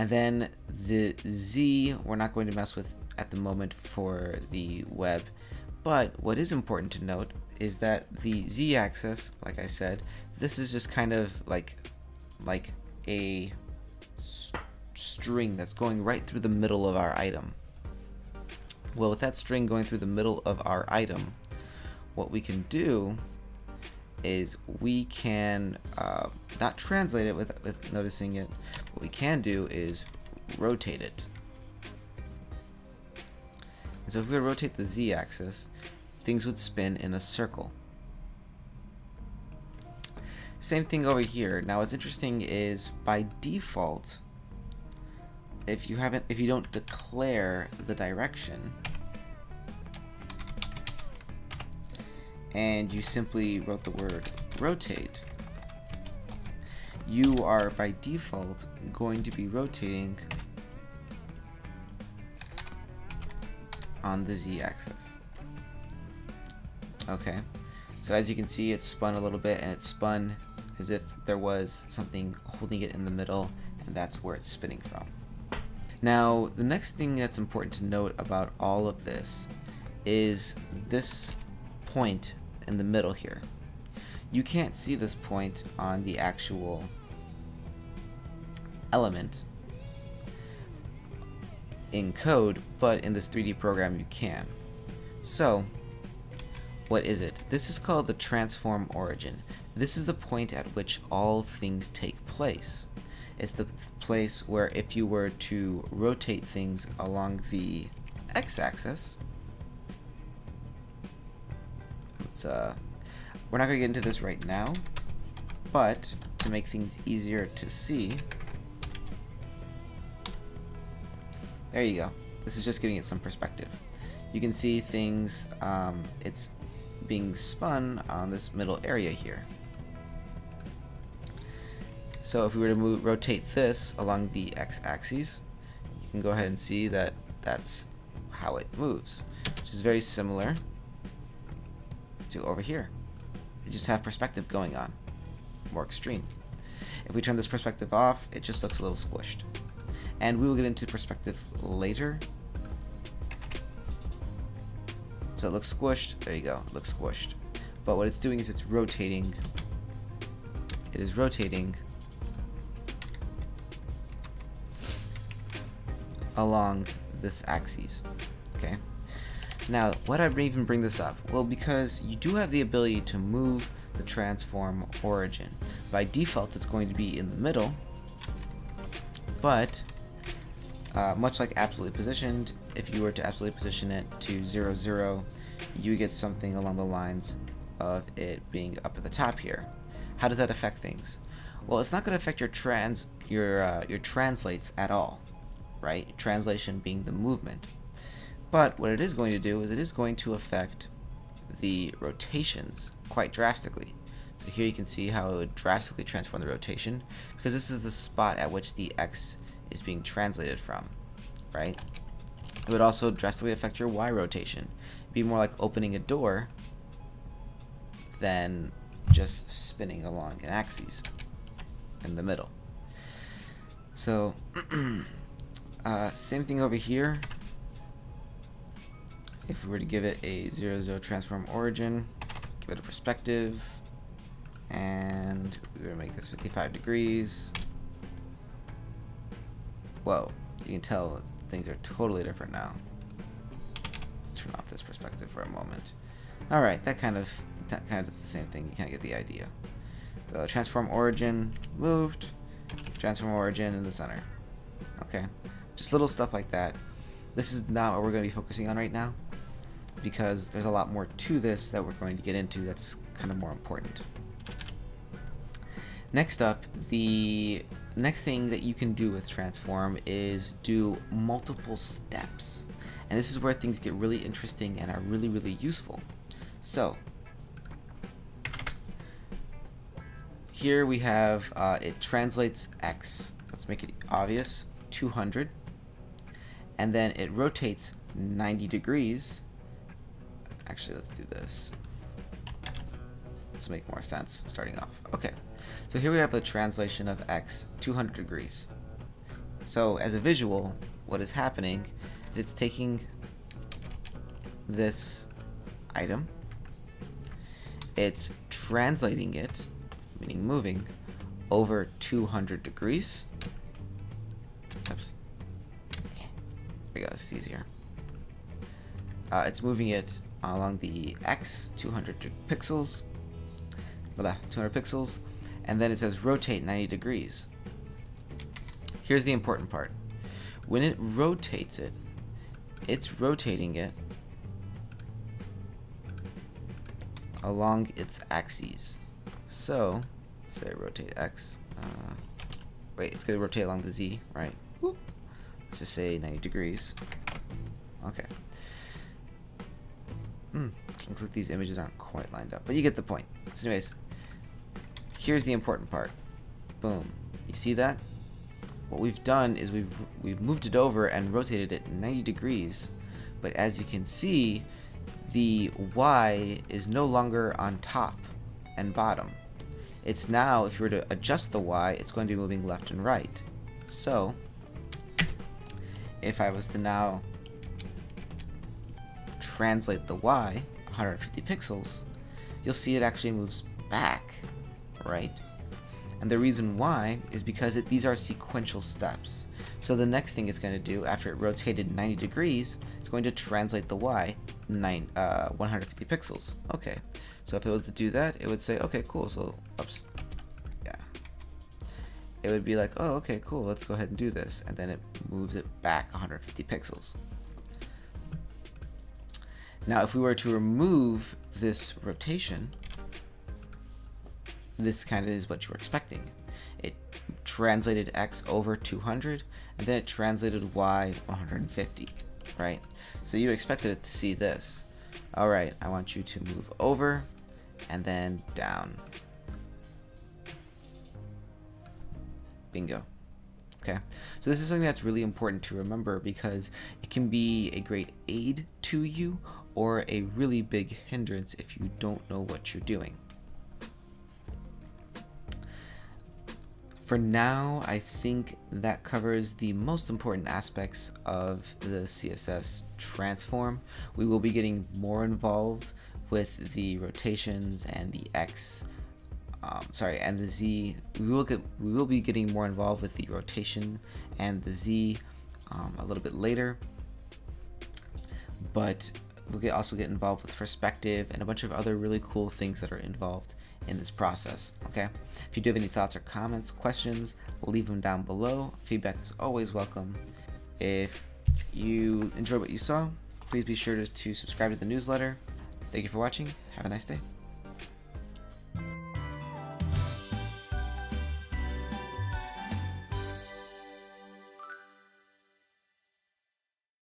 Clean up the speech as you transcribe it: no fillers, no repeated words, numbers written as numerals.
And then the Z, we're not going to mess with at the moment for the web. But what is important to note is that the Z-axis, like I said, this is just kind of like a string that's going right through the middle of our item. Well, with that string going through the middle of our item, what we can do is we can not translate it with noticing it. What we can do is rotate it. And so if we rotate the Z-axis, things would spin in a circle. Same thing over here. Now what's interesting is by default, if you don't declare the direction and you simply wrote the word rotate, you are by default going to be rotating on the Z-axis. Okay, so as you can see, it's spun a little bit, and it's spun as if there was something holding it in the middle, and that's where it's spinning from. Now, the next thing that's important to note about all of this is this point in the middle here. You can't see this point on the actual element in code, but in this 3D program you can. So, what is it? This is called the transform origin. This is the point at which all things take place. It's the place where if you were to rotate things along the x-axis, we're not going to get into this right now, but to make things easier to see, there you go. This is just giving it some perspective. You can see things, it's being spun on this middle area here. So if we were to rotate this along the x-axis, you can go ahead and see that that's how it moves, which is very similar to over here. You just have perspective going on, more extreme. If we turn this perspective off, it just looks a little squished. And we will get into perspective later. So it looks squished. There you go. It looks squished. But what it's doing is it's rotating. It is rotating along this axis. Okay. Now, why did I even bring this up? Well, because you do have the ability to move the transform origin. By default, it's going to be in the middle, but much like absolutely positioned, if you were to absolutely position it to 0, 0, you get something along the lines of it being up at the top here. How does that affect things? Well, it's not going to affect your translates at all, right? Translation being the movement. But what it is going to do is it is going to affect the rotations quite drastically. So here you can see how it would drastically transform the rotation, because this is the spot at which the X is being translated from, right? It would also drastically affect your Y rotation. It'd be more like opening a door than just spinning along an axis in the middle. So same thing over here. If we were to give it a 0, 0 transform origin, give it a perspective, and we're going to make this 55 degrees. Whoa, you can tell things are totally different now. Let's turn off this perspective for a moment. Alright, that kind of does the same thing. You kind of get the idea. The transform origin moved, transform origin in the center. Okay, just little stuff like that. This is not what we're going to be focusing on right now, because there's a lot more to this that we're going to get into that's kind of more important. Next up, the next thing that you can do with transform is do multiple steps. And this is where things get really interesting and are really, really useful. So here we have it translates X. Let's make it obvious, 200. And then it rotates 90 degrees. Actually, let's do this. Let's make more sense starting off. Okay, so here we have the translation of X, 200 degrees. So as a visual, what is happening is it's taking this item, it's translating it, meaning moving, over 200 degrees. Oops. There we go, this is easier. It's moving it along the X, 200 pixels, 200 pixels, and then it says rotate 90 degrees. Here's the important part. When it rotates it, it's rotating it along its axes. So, let's say rotate X. Wait, it's going to rotate along the Z, right? Whoop. Let's just say 90 degrees. Okay. Looks like these images aren't quite lined up, but you get the point. So anyways, here's the important part. Boom. You see that? What we've done is we've moved it over and rotated it 90 degrees, but as you can see, the Y is no longer on top and bottom. It's now, if you were to adjust the Y, it's going to be moving left and right. So, if I was to now translate the Y 150 pixels, you'll see it actually moves back, right? And the reason why is because these are sequential steps. So the next thing it's going to do after it rotated 90 degrees, it's going to translate the Y 150 pixels. Okay, so if it was to do that, it would say, okay, cool, so, oops, yeah. It would be like, oh, okay, cool, let's go ahead and do this. And then it moves it back 150 pixels. Now, if we were to remove this rotation, this kind of is what you were expecting. It translated X over 200, and then it translated Y 150, right? So you expected it to see this. All right, I want you to move over and then down. Bingo. Okay, so this is something that's really important to remember because it can be a great aid to you or a really big hindrance if you don't know what you're doing. For now, I think that covers the most important aspects of the CSS transform. We will be getting more involved with the rotations and the X, and the Z. We will be getting more involved with the rotation and the Z a little bit later. But we'll also get involved with perspective and a bunch of other really cool things that are involved in this process. Okay, if you do have any thoughts or comments, questions, leave them down below. Feedback is always welcome. If you enjoyed what you saw, please be sure to subscribe to the newsletter. Thank you for watching. Have a nice day.